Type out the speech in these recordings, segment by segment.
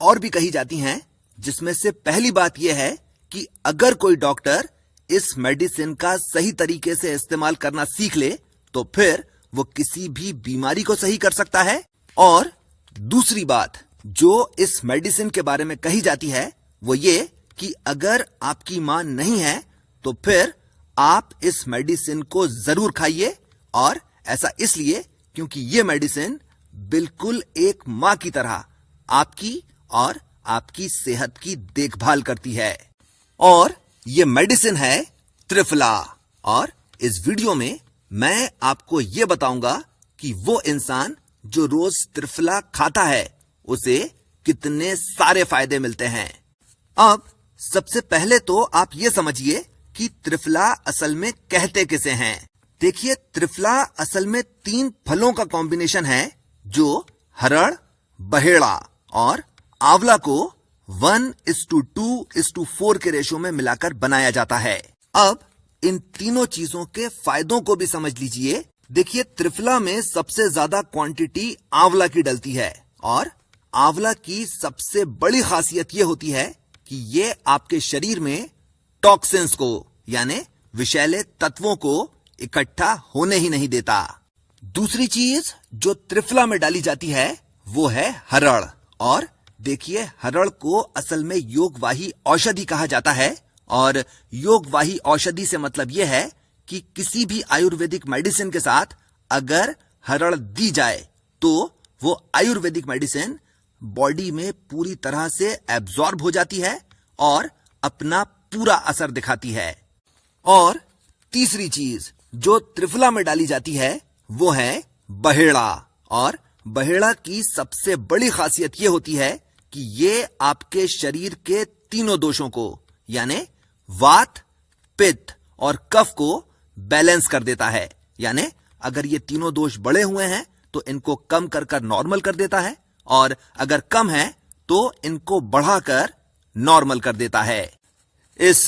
और भी कही जाती हैं, जिसमें से पहली बात यह है कि अगर कोई डॉक्टर इस मेडिसिन का सही तरीके से इस्तेमाल करना सीख ले तो फिर वो किसी भी बीमारी को सही कर सकता है। और दूसरी बात जो इस मेडिसिन के बारे में कही जाती है वो ये कि अगर आपकी मां नहीं है तो फिर आप इस मेडिसिन को जरूर खाइए, और ऐसा इसलिए क्योंकि ये मेडिसिन बिल्कुल एक मां की तरह आपकी और आपकी सेहत की देखभाल करती है। और ये मेडिसिन है त्रिफला। और इस वीडियो में मैं आपको यह बताऊंगा कि वो इंसान जो रोज त्रिफला खाता है उसे कितने सारे फायदे मिलते हैं। अब सबसे पहले तो आप ये समझिए कि त्रिफला असल में कहते किसे हैं। देखिए, त्रिफला असल में 3 फलों का कॉम्बिनेशन है जो हरड़, बहेड़ा और आंवला को 1:2:4 के रेशो में मिलाकर बनाया जाता है। अब इन तीनों चीजों के फायदों को भी समझ लीजिए। देखिए, त्रिफला में सबसे ज्यादा क्वांटिटी आंवला की डलती है, और आंवला की सबसे बड़ी खासियत यह होती है कि ये आपके शरीर में टॉक्सिन्स को यानी विषैले तत्वों को इकट्ठा होने ही नहीं देता। दूसरी चीज जो त्रिफला में डाली जाती है वो है हरड़। और देखिए, हरड़ को असल में योगवाही औषधि कहा जाता है, और योगवाही औषधि से मतलब यह है कि किसी भी आयुर्वेदिक मेडिसिन के साथ अगर हरड़ दी जाए तो वो आयुर्वेदिक मेडिसिन बॉडी में पूरी तरह से एब्जॉर्ब हो जाती है और अपना पूरा असर दिखाती है। और तीसरी चीज जो त्रिफला में डाली जाती है वो है बहेड़ा। और बहेड़ा की सबसे बड़ी खासियत यह होती है कि ये आपके शरीर के तीनों दोषों को यानी वात, पित्त और कफ को बैलेंस कर देता है। यानी अगर ये तीनों दोष बढ़े हुए हैं तो इनको कम कर कर नॉर्मल कर देता है, और अगर कम है तो इनको बढ़ाकर नॉर्मल कर देता है। इस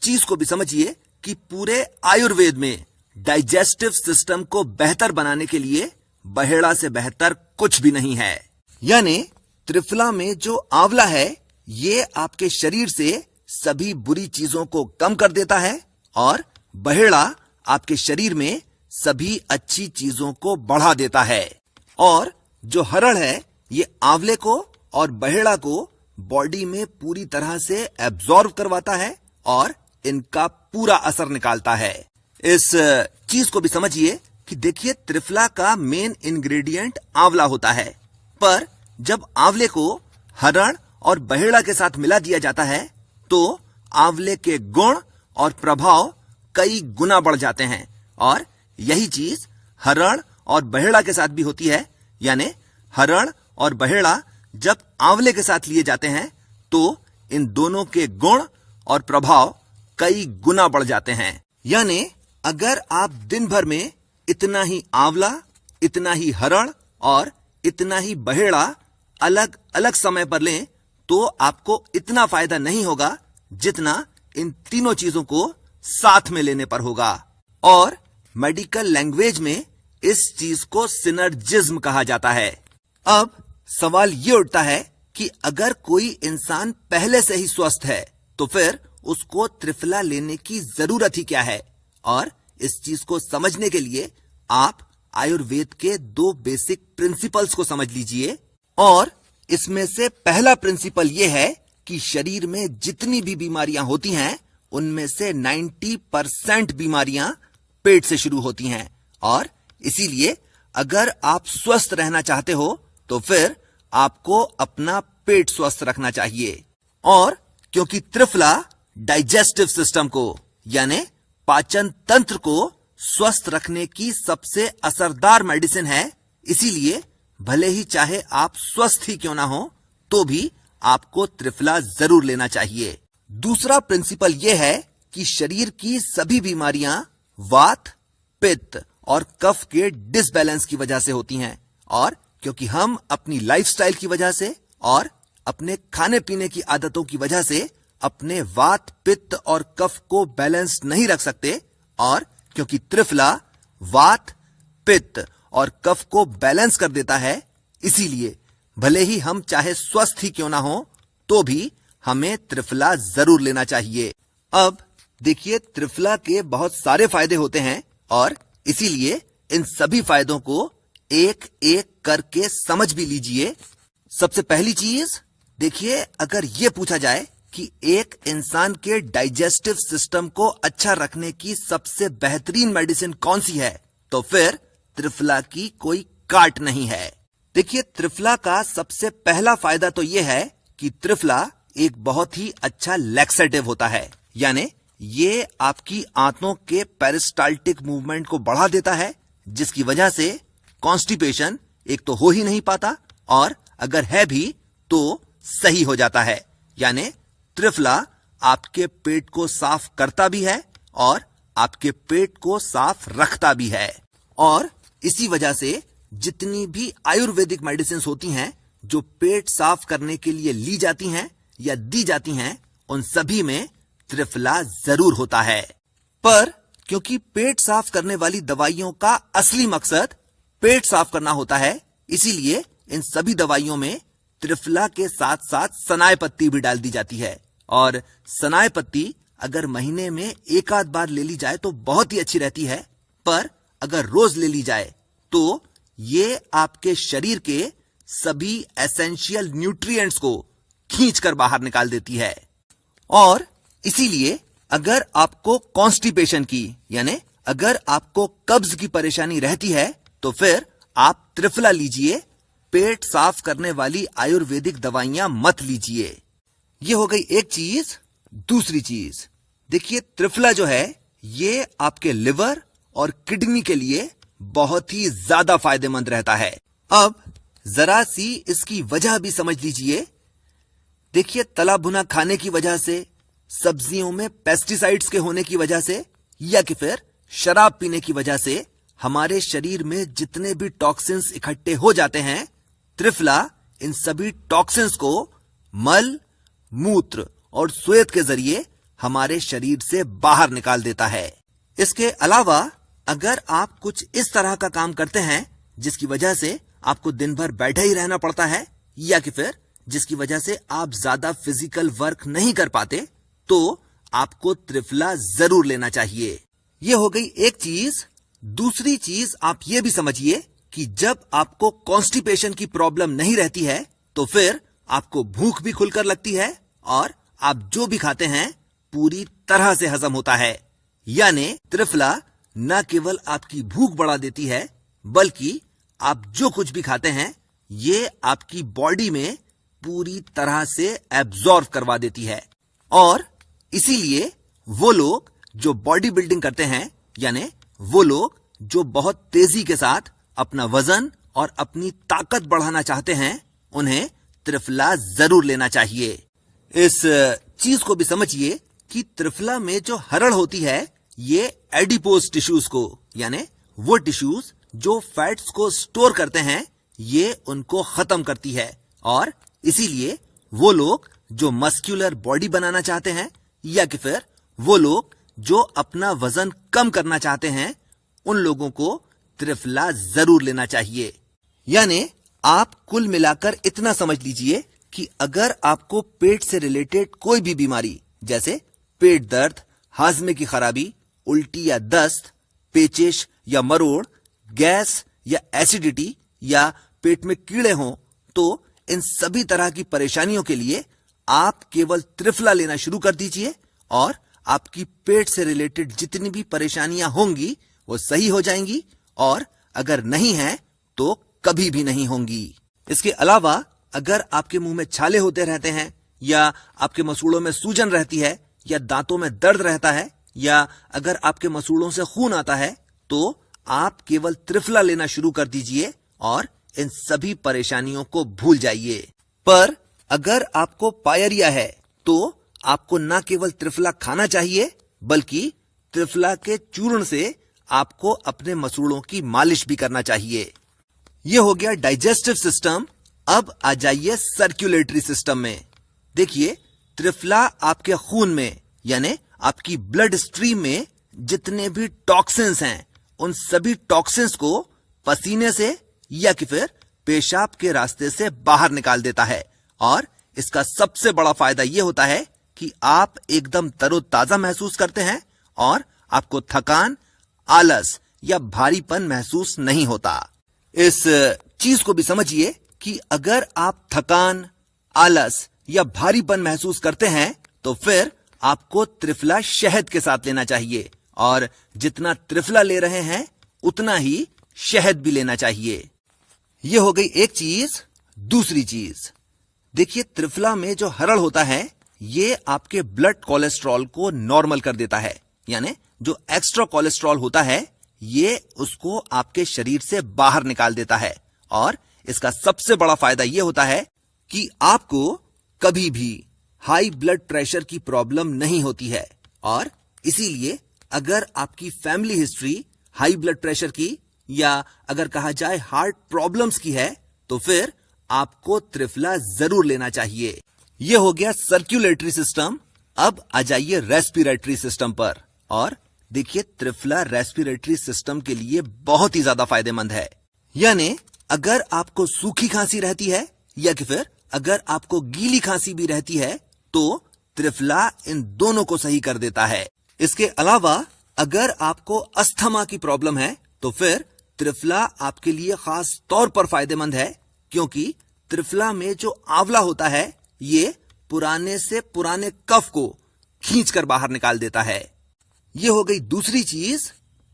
चीज को भी समझिए कि पूरे आयुर्वेद में डाइजेस्टिव सिस्टम को बेहतर बनाने के लिए बहेड़ा से बेहतर कुछ भी नहीं है। यानी त्रिफला में जो आंवला है ये आपके शरीर से सभी बुरी चीजों को कम कर देता है, और बहेड़ा आपके शरीर में सभी अच्छी चीजों को बढ़ा देता है। और जो हरड़ है ये आंवले को और बहेड़ा को बॉडी में पूरी तरह से एब्जॉर्ब करवाता है और इनका पूरा असर निकालता है। इस चीज को भी समझिए कि देखिए, त्रिफला का मेन इंग्रेडिएंट आंवला होता है, पर जब आंवले को हरड़ और बहेड़ा के साथ मिला दिया जाता है तो आंवले के गुण और प्रभाव कई गुना बढ़ जाते हैं। और यही चीज हरड़ और बहेड़ा के साथ भी होती है। यानी हरड़ और बहेड़ा जब आंवले के साथ लिए जाते हैं तो इन दोनों के गुण और प्रभाव कई गुना बढ़ जाते हैं। यानी अगर आप दिन भर में इतना ही आंवला, इतना ही हरड़ और इतना ही बहेड़ा अलग अलग समय पर लें तो आपको इतना फायदा नहीं होगा जितना इन तीनों चीजों को साथ में लेने पर होगा। और मेडिकल लैंग्वेज में इस चीज को सिनर्जिज्म कहा जाता है। अब सवाल यह उठता है कि अगर कोई इंसान पहले से ही स्वस्थ है तो फिर उसको त्रिफला लेने की जरूरत ही क्या है। और इस चीज को समझने के लिए आप आयुर्वेद के 2 बेसिक प्रिंसिपल्स को समझ लीजिए। और इसमें से पहला प्रिंसिपल यह है कि शरीर में जितनी भी बीमारियां होती हैं उनमें से 90% बीमारियां पेट से शुरू होती हैं, और इसीलिए अगर आप स्वस्थ रहना चाहते हो तो फिर आपको अपना पेट स्वस्थ रखना चाहिए। और क्योंकि त्रिफला डाइजेस्टिव सिस्टम को यानी पाचन तंत्र को स्वस्थ रखने की सबसे असरदार मेडिसिन है, इसीलिए भले ही चाहे आप स्वस्थ ही क्यों ना हो तो भी आपको त्रिफला जरूर लेना चाहिए। दूसरा प्रिंसिपल यह है कि शरीर की सभी बीमारियां वात, पित्त और कफ के डिसबैलेंस की वजह से होती हैं, और क्योंकि हम अपनी लाइफस्टाइल की वजह से और अपने खाने पीने की आदतों की वजह से अपने वात, पित्त और कफ को बैलेंस नहीं रख सकते, और क्योंकि त्रिफला वात, पित्त और कफ को बैलेंस कर देता है, इसीलिए भले ही हम चाहे स्वस्थ ही क्यों ना हो, तो भी हमें त्रिफला जरूर लेना चाहिए। अब देखिए, त्रिफला के बहुत सारे फायदे होते हैं और इसीलिए इन सभी फायदों को एक एक करके समझ भी लीजिए। सबसे पहली चीज देखिए, अगर यह पूछा जाए कि एक इंसान के डाइजेस्टिव सिस्टम को अच्छा रखने की सबसे बेहतरीन मेडिसिन कौन सी है, तो फिर त्रिफला की कोई काट नहीं है। देखिए, त्रिफला का सबसे पहला फायदा तो यह है कि त्रिफला एक बहुत ही अच्छा लैक्सेटिव होता है, यानी ये आपकी आंतों के पेरिस्टाल्टिक मूवमेंट को बढ़ा देता है, जिसकी वजह से कॉन्स्टिपेशन एक तो हो ही नहीं पाता और अगर है भी तो सही हो जाता है। यानी त्रिफला आपके पेट को साफ करता भी है और आपके पेट को साफ रखता भी है। और इसी वजह से जितनी भी आयुर्वेदिक मेडिसिन होती हैं जो पेट साफ करने के लिए ली जाती हैं या दी जाती हैं, उन सभी में त्रिफला जरूर होता है। पर क्योंकि पेट साफ करने वाली दवाइयों का असली मकसद पेट साफ करना होता है, इसीलिए इन सभी दवाइयों में त्रिफला के साथ साथ सनाए पत्ती भी डाल दी जाती है। और सनाए पत्ती अगर महीने में एक आध बार ले ली जाए तो बहुत ही अच्छी रहती है, पर अगर रोज ले ली जाए तो ये आपके शरीर के सभी एसेंशियल न्यूट्रिएंट्स को खींचकर बाहर निकाल देती है। और इसीलिए अगर आपको कॉन्स्टिपेशन की यानी अगर आपको कब्ज की परेशानी रहती है तो फिर आप त्रिफला लीजिए, पेट साफ करने वाली आयुर्वेदिक दवाइयां मत लीजिए। यह हो गई एक चीज। दूसरी चीज देखिए, त्रिफला जो है ये आपके लिवर और किडनी के लिए बहुत ही ज्यादा फायदेमंद रहता है। अब जरा सी इसकी वजह भी समझ लीजिए। देखिए, तला भुना खाने की वजह से, सब्जियों में पेस्टिसाइड्स के होने की वजह से या कि फिर शराब पीने की वजह से हमारे शरीर में जितने भी टॉक्सिन्स इकट्ठे हो जाते हैं, त्रिफला इन सभी टॉक्सिन्स को मल, मूत्र और श्वेत के जरिए हमारे शरीर से बाहर निकाल देता है। इसके अलावा अगर आप कुछ इस तरह का काम करते हैं जिसकी वजह से आपको दिन भर बैठे ही रहना पड़ता है या कि फिर जिसकी वजह से आप ज्यादा फिजिकल वर्क नहीं कर पाते, तो आपको त्रिफला जरूर लेना चाहिए। यह हो गई एक चीज। दूसरी चीज आप यह भी समझिए कि जब आपको कॉन्स्टिपेशन की प्रॉब्लम नहीं रहती है तो फिर आपको भूख भी खुलकर लगती है और आप जो भी खाते हैं पूरी तरह से हजम होता है। यानी त्रिफला न केवल आपकी भूख बढ़ा देती है, बल्कि आप जो कुछ भी खाते हैं ये आपकी बॉडी में पूरी तरह से एब्जॉर्व करवा देती है। और इसीलिए वो लोग जो बॉडी बिल्डिंग करते हैं, यानी वो लोग जो बहुत तेजी के साथ अपना वजन और अपनी ताकत बढ़ाना चाहते हैं, उन्हें त्रिफला जरूर लेना चाहिए। इस चीज को भी समझिए कि त्रिफला में जो हरड़ होती है ये एडिपोज टिश्यूज को, यानी वो टिश्यूज जो फैट्स को स्टोर करते हैं, ये उनको खत्म करती है। और इसीलिए वो लोग जो मस्कुलर बॉडी बनाना चाहते हैं या कि फिर वो लोग जो अपना वजन कम करना चाहते हैं, उन लोगों को त्रिफला जरूर लेना चाहिए। यानी आप कुल मिलाकर इतना समझ लीजिए कि अगर आपको पेट से रिलेटेड कोई भी बीमारी जैसे पेट दर्द, हाजमे की खराबी, उल्टी या दस्त, पेचिश या मरोड़, गैस या एसिडिटी या पेट में कीड़े हों, तो इन सभी तरह की परेशानियों के लिए आप केवल त्रिफला लेना शुरू कर दीजिए और आपकी पेट से रिलेटेड जितनी भी परेशानियां होंगी वो सही हो जाएंगी, और अगर नहीं है तो कभी भी नहीं होंगी। इसके अलावा अगर आपके मुंह में छाले होते रहते हैं या आपके मसूड़ों में सूजन रहती है या दांतों में दर्द रहता है या अगर आपके मसूड़ों से खून आता है, तो आप केवल त्रिफला लेना शुरू कर दीजिए और इन सभी परेशानियों को भूल जाइए। पर अगर आपको पायरिया है तो आपको न केवल त्रिफला खाना चाहिए, बल्कि त्रिफला के चूर्ण से आपको अपने मसूड़ों की मालिश भी करना चाहिए। यह हो गया डाइजेस्टिव सिस्टम। अब आ जाइए सर्कुलेटरी सिस्टम में। देखिए, त्रिफला आपके खून में यानी आपकी ब्लड स्ट्रीम में जितने भी टॉक्सिन्स हैं, उन सभी टॉक्सिन्स को पसीने से या कि फिर पेशाब के रास्ते से बाहर निकाल देता है। और इसका सबसे बड़ा फायदा यह होता है कि आप एकदम तरोताजा महसूस करते हैं और आपको थकान, आलस या भारीपन महसूस नहीं होता। इस चीज को भी समझिए कि अगर आप थकान, आलस या भारीपन महसूस करते हैं तो फिर आपको त्रिफला शहद के साथ लेना चाहिए, और जितना त्रिफला ले रहे हैं उतना ही शहद भी लेना चाहिए। यह हो गई एक चीज। दूसरी चीज देखिए, त्रिफला में जो हरड़ होता है ये आपके ब्लड कोलेस्ट्रॉल को नॉर्मल कर देता है, यानी जो एक्स्ट्रा कोलेस्ट्रॉल होता है ये उसको आपके शरीर से बाहर निकाल देता है। और इसका सबसे बड़ा फायदा यह होता है कि आपको कभी भी हाई ब्लड प्रेशर की प्रॉब्लम नहीं होती है। और इसीलिए अगर आपकी family history high blood pressure की या अगर कहा जाए हार्ट प्रॉब्लम्स की है तो फिर आपको त्रिफला जरूर लेना चाहिए। यह हो गया सर्कुलेटरी सिस्टम। अब आ जाइए रेस्पिरेटरी सिस्टम पर। और देखिए, त्रिफला रेस्पिरेटरी सिस्टम के लिए बहुत ही ज्यादा फायदेमंद है। यानी अगर आपको सूखी खांसी रहती है या कि फिर अगर आपको गीली खांसी भी रहती है तो त्रिफला इन दोनों को सही कर देता है। इसके अलावा अगर आपको अस्थमा की प्रॉब्लम है तो फिर त्रिफला आपके लिए खास तौर पर फायदेमंद है, क्योंकि त्रिफला में जो आंवला होता है ये पुराने से पुराने कफ को खींचकर बाहर निकाल देता है। यह हो गई दूसरी चीज।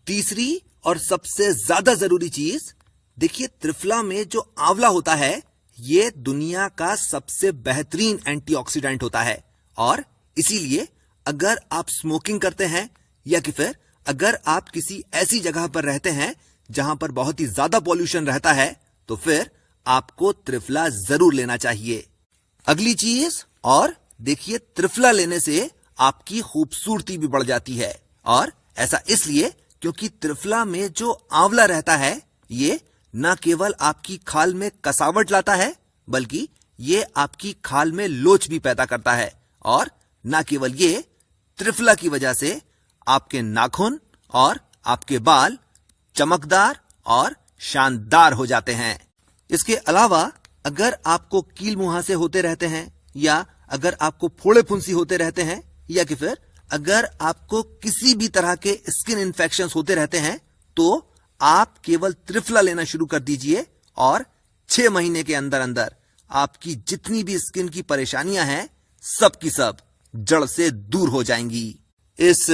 तीसरी और सबसे ज्यादा जरूरी चीज, देखिए त्रिफला में जो आंवला होता है ये दुनिया का सबसे बेहतरीन एंटीऑक्सीडेंट होता है। और इसीलिए अगर आप स्मोकिंग करते हैं या कि फिर अगर आप किसी ऐसी जगह पर रहते हैं जहां पर बहुत ही ज्यादा पॉल्यूशन रहता है तो फिर आपको त्रिफला जरूर लेना चाहिए। अगली चीज, और देखिए त्रिफला लेने से आपकी खूबसूरती भी बढ़ जाती है। और ऐसा इसलिए क्योंकि त्रिफला में जो आंवला रहता है ये न केवल आपकी खाल में कसावट लाता है बल्कि ये आपकी खाल में लोच भी पैदा करता है। और न केवल ये, त्रिफला की वजह से आपके नाखून और आपके बाल चमकदार और शानदार हो जाते हैं। इसके अलावा अगर आपको कील मुहासे होते रहते हैं या अगर आपको फोड़े फुंसी होते रहते हैं या कि फिर अगर आपको किसी भी तरह के स्किन इन्फेक्शंस होते रहते हैं तो आप केवल त्रिफला लेना शुरू कर दीजिए और 6 महीने के अंदर अंदर आपकी जितनी भी स्किन की परेशानियां हैं सब की सब जड़ से दूर हो जाएंगी। इस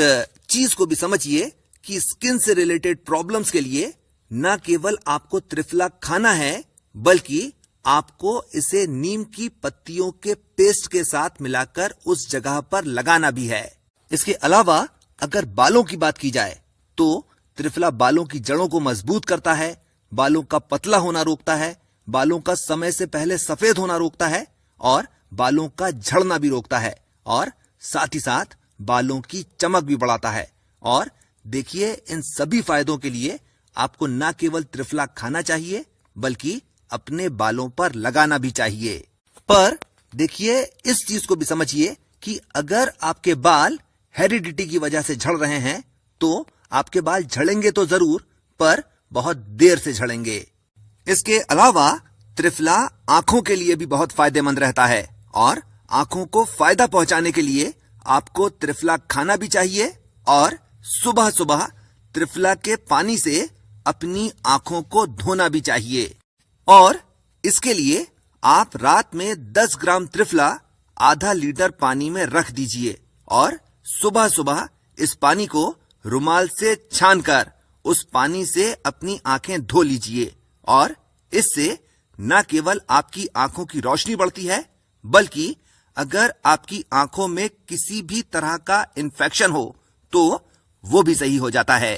चीज को भी समझिए कि स्किन से रिलेटेड प्रॉब्लम्स के लिए न केवल आपको त्रिफला खाना है बल्कि आपको इसे नीम की पत्तियों के पेस्ट के साथ मिलाकर उस जगह पर लगाना भी है। इसके अलावा अगर बालों की बात की जाए तो त्रिफला बालों की जड़ों को मजबूत करता है, बालों का पतला होना रोकता है, बालों का समय से पहले सफेद होना रोकता है और बालों का झड़ना भी रोकता है और साथ ही साथ बालों की चमक भी बढ़ाता है। और देखिए, इन सभी फायदों के लिए आपको न केवल त्रिफला खाना चाहिए बल्कि अपने बालों पर लगाना भी चाहिए। पर देखिए, इस चीज को भी समझिए कि अगर आपके बाल हेरिडिटी की वजह से झड़ रहे हैं तो आपके बाल झड़ेंगे तो जरूर, पर बहुत देर से झड़ेंगे। इसके अलावा त्रिफला आंखों के लिए भी बहुत फायदेमंद रहता है और आंखों को फायदा पहुंचाने के लिए आपको त्रिफला खाना भी चाहिए और सुबह सुबह त्रिफला के पानी से अपनी आंखों को धोना भी चाहिए। और इसके लिए आप रात में 10 ग्राम त्रिफला आधा लीटर पानी में रख दीजिए और सुबह सुबह इस पानी को रुमाल से छानकर उस पानी से अपनी आंखें धो लीजिए। और इससे न केवल आपकी आंखों की रोशनी बढ़ती है बल्कि अगर आपकी आंखों में किसी भी तरह का इन्फेक्शन हो तो वो भी सही हो जाता है।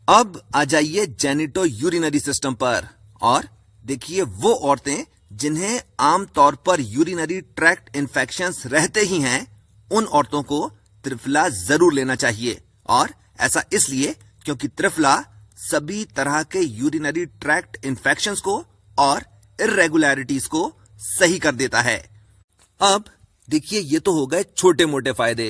अब आ जाइए जेनिटो यूरिनरी सिस्टम पर। और देखिए, वो औरतें जिन्हें आमतौर पर यूरिनरी ट्रैक्ट इन्फेक्शंस रहते ही हैं उन औरतों को त्रिफला जरूर लेना चाहिए। और ऐसा इसलिए क्योंकि त्रिफला सभी तरह के यूरिनरी ट्रैक्ट इन्फेक्शंस को और इर्रेगुलरिटीज को सही कर देता है। अब देखिए, ये तो हो गए छोटे मोटे फायदे।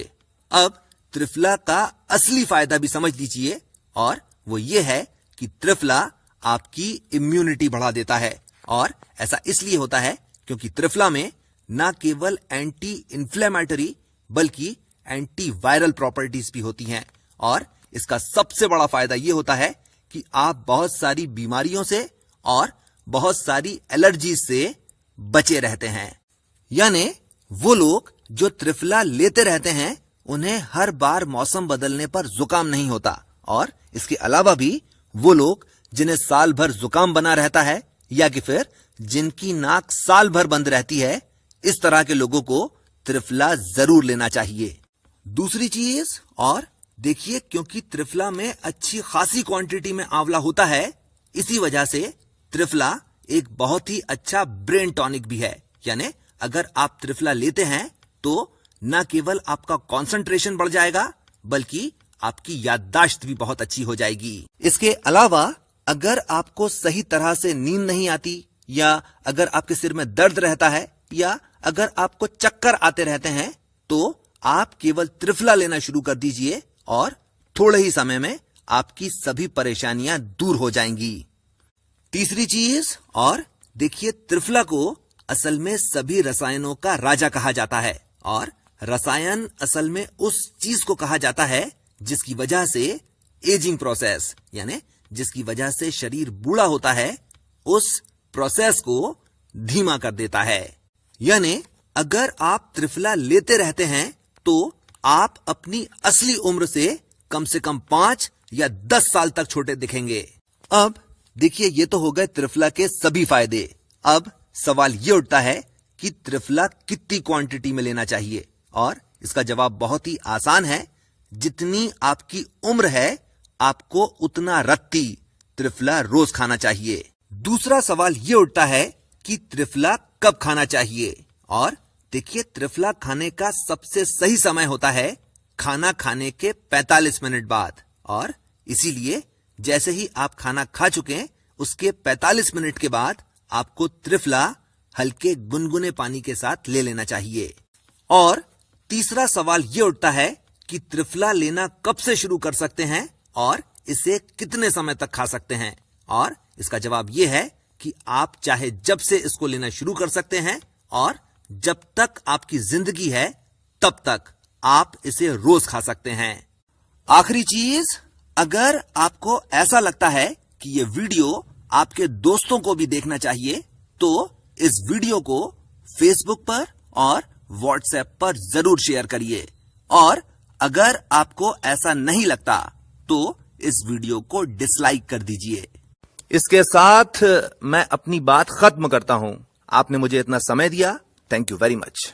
अब त्रिफला का असली फायदा भी समझ लीजिए और वो ये है कि त्रिफला आपकी इम्यूनिटी बढ़ा देता है और ऐसा इसलिए होता है क्योंकि त्रिफला में न केवल एंटी इन्फ्लेमेटरी बल्कि एंटी वायरल प्रॉपर्टीज भी होती हैं और इसका सबसे बड़ा फायदा यह होता है कि आप बहुत सारी बीमारियों से और बहुत सारी एलर्जी से बचे रहते हैं। यानी वो लोग जो त्रिफला लेते रहते हैं उन्हें हर बार मौसम बदलने पर जुकाम नहीं होता और इसके अलावा भी वो लोग जिन्हें साल भर जुकाम बना रहता है या कि फिर जिनकी नाक साल भर बंद रहती है, इस तरह के लोगों को त्रिफला जरूर लेना चाहिए। दूसरी चीज, और देखिए क्योंकि त्रिफला में अच्छी खासी क्वांटिटी में आंवला होता है, इसी वजह से त्रिफला एक बहुत ही अच्छा ब्रेन टॉनिक भी है। यानी अगर आप त्रिफला लेते हैं तो न केवल आपका कंसंट्रेशन बढ़ जाएगा बल्कि आपकी याददाश्त भी बहुत अच्छी हो जाएगी। इसके अलावा अगर आपको सही तरह से नींद नहीं आती या अगर आपके सिर में दर्द रहता है या अगर आपको चक्कर आते रहते हैं तो आप केवल त्रिफला लेना शुरू कर दीजिए और थोड़े ही समय में आपकी सभी परेशानियां दूर हो जाएंगी। तीसरी चीज, और देखिए त्रिफला को असल में सभी रसायनों का राजा कहा जाता है और रसायन असल में उस चीज को कहा जाता है जिसकी वजह से एजिंग प्रोसेस यानी जिसकी वजह से शरीर बूढ़ा होता है, उस प्रोसेस को धीमा कर देता है। यानी अगर आप त्रिफला लेते रहते हैं तो आप अपनी असली उम्र से कम 5 या 10 साल तक छोटे दिखेंगे। अब देखिए ये तो हो गए त्रिफला के सभी फायदे। अब सवाल ये उठता है कि त्रिफला कितनी क्वांटिटी में लेना चाहिए, और इसका जवाब बहुत ही आसान है। जितनी आपकी उम्र है आपको उतना रत्ती त्रिफला रोज खाना चाहिए। दूसरा सवाल यह उठता है कि त्रिफला कब खाना चाहिए, और देखिए त्रिफला खाने का सबसे सही समय होता है खाना खाने के 45 मिनट बाद, और इसीलिए जैसे ही आप खाना खा चुके उसके 45 मिनट के बाद आपको त्रिफला हल्के गुनगुने पानी के साथ ले लेना चाहिए। और तीसरा सवाल यह उठता है कि त्रिफला लेना कब से शुरू कर सकते हैं और इसे कितने समय तक खा सकते हैं, और इसका जवाब यह है कि आप चाहे जब से इसको लेना शुरू कर सकते हैं और जब तक आपकी जिंदगी है तब तक आप इसे रोज खा सकते हैं। आखिरी चीज, अगर आपको ऐसा लगता है कि यह वीडियो आपके दोस्तों को भी देखना चाहिए तो इस वीडियो को फेसबुक पर और व्हाट्सएप पर जरूर शेयर करिए, और अगर आपको ऐसा नहीं लगता तो इस वीडियो को डिसलाइक कर दीजिए। इसके साथ मैं अपनी बात खत्म करता हूं। आपने मुझे इतना समय दिया, थैंक यू वेरी मच।